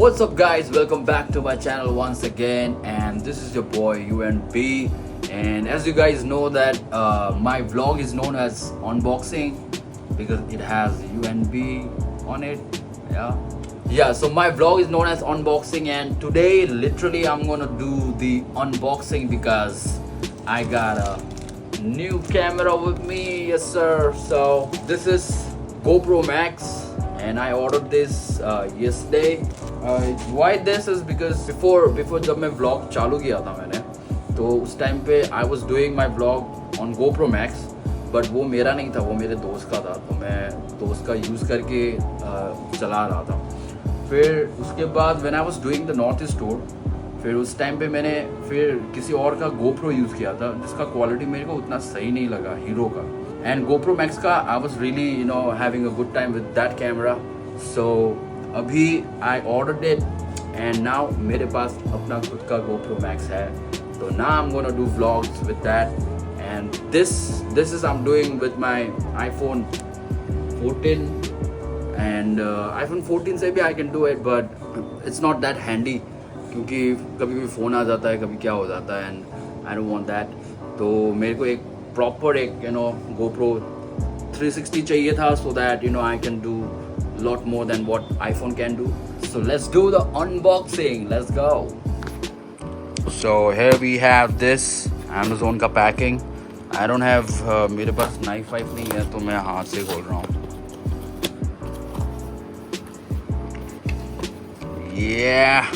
What's up guys, welcome back to my channel once again, and this is your boy UNB. And as you guys know that my vlog is known as unboxing because it has UNB on it. Yeah, so my vlog is known as unboxing, and today literally I'm gonna do the unboxing because I got a new camera with me. Yes sir. So this is GoPro Max and I ordered this yesterday. Why this is because before जब मैं vlog चालू किया था मैंने, तो उस time पे I was doing my vlog on GoPro Max, but वो मेरा नहीं था, वो मेरे दोस्त का था, तो मैं दोस्त का यूज़ करके चला रहा था. फिर उसके बाद when I was doing the North East tour, फिर उस टाइम पे मैंने फिर किसी और का GoPro यूज़ किया था जिसका क्वालिटी मेरे को उतना सही नहीं लगा, हीरो का. एंड GoPro Max का I was really having a good time with that camera. So अभी I ordered it and now मेरे पास अपना खुद का GoPro Max है. So now I'm gonna do vlogs with that, and this is I'm doing with my iPhone 14, and iPhone 14 से भी I can do it, but it's not that handy क्योंकि कभी भी फ़ोन आ जाता है, कभी क्या हो जाता है, and I don't want that. तो मेरे को एक प्रॉपर एक GoPro 360 चाहिए था so that I can do lot more than what iPhone can do. So let's do the unboxing. Let's go. So here we have this Amazon का packing. I don't have मेरे पास knife नहीं है तो मैं हाथ से खोल रहा हूँ. Yeah.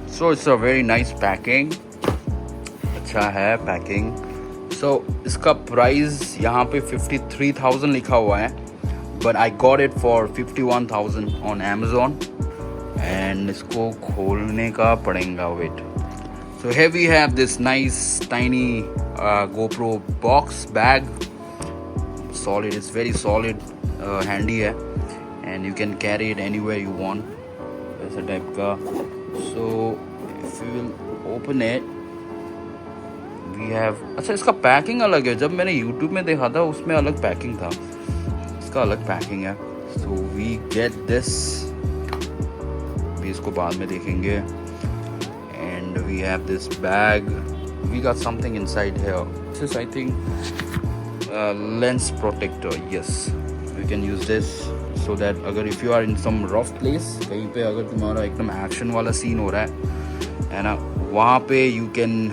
So it's a very nice packing. अच्छा है packing. So इसका प्राइस यहाँ पे 53,000 लिखा हुआ है, but I got it for 51,000 on Amazon. And इसको खोलने का पड़ेगा. Wait. So here we have this nice tiny GoPro box bag. Solid, it's very solid, handy है, and you can carry it anywhere you want. ऐसा type का. So if you will open it, we have. अच्छा इसका packing अलग है. जब मैंने YouTube में देखा था उसमें अलग पैकिंग था, इसका अलग पैकिंग है. So we get this. भी इसको बाद में देखेंगे. And we have this bag. We got something inside here. This is I think lens protector. Yes, we can use this so that अगर if you are in some rough place, कहीं पे अगर तुम्हारा एकदम एक्शन वाला scene हो रहा है ना, वहाँ पे you can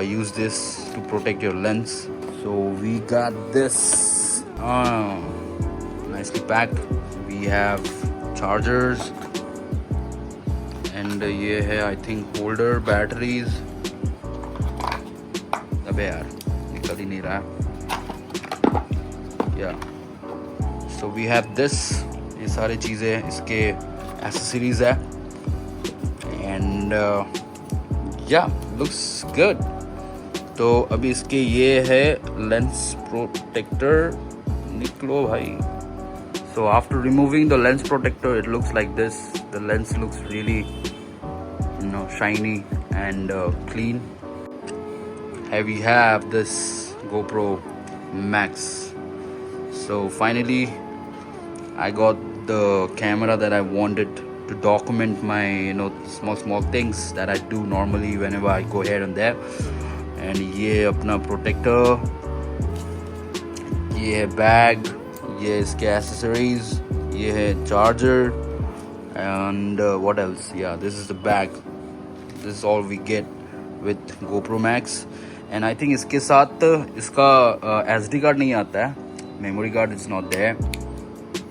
use this to protect your lens. So we got this nicely packed. We have chargers, and ये है I think holder, batteries. अबे यार निकल ही नहीं रहा. Yeah. So we have this. ये सारी चीज़ें इसके accessories है, and yeah, looks good. तो अभी इसके ये है लेंस प्रोटेक्टर. निकलो भाई. So after removing the lens protector, it looks like this. The lens looks really shiny and clean. Here we have this GoPro Max. So finally I got the camera that I wanted to document my small things that I do normally whenever I go here and there. And ये अपना protector, ये है bag, ये इसके accessories, ये है charger, and what else? Yeah, this is the bag. This is all we get with GoPro Max. And I think इसके साथ इसका SD card नहीं आता है, memory card is not there.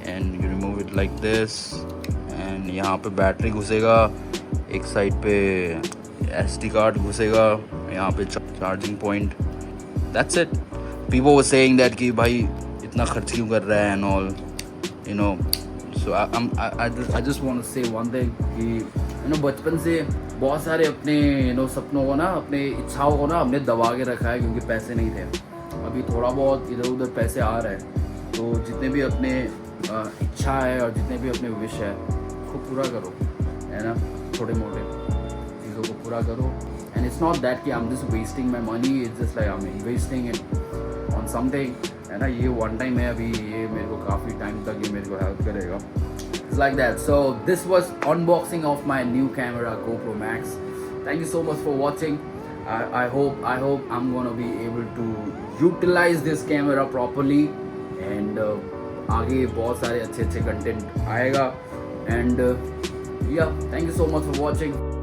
And you remove it like this, and यहाँ पे battery घुसेगा, एक side पे SD card घुसेगा, यहाँ पे charging point. That's it. People were saying that कि भाई इतना खर्च क्यों कर रहा है and all, So I just want to say one thing कि बचपन से बहुत सारे अपने सपनों को ना, अपने इच्छाओं को ना हमने दबा के रखा है क्योंकि पैसे नहीं थे. अभी थोड़ा बहुत इधर उधर पैसे आ रहे हैं, तो जितने भी अपने इच्छा है और जितने भी अपने विश है उसको पूरा करो, है ना. छोटे मोटे चीज़ों को पूरा करो. And it's not that कि I'm just wasting my money. It's just like I'm investing it on something, है ना. ये one time है, अभी ये मेरे को काफ़ी टाइम तक ये मेरे को हेल्प करेगा. It's like that. So this was unboxing of my new camera, GoPro Max. Thank you so much for watching. I hope I'm gonna be able to utilize this camera properly, and आगे बहुत सारे अच्छे अच्छे content आएगा. And yeah, thank you so much for watching.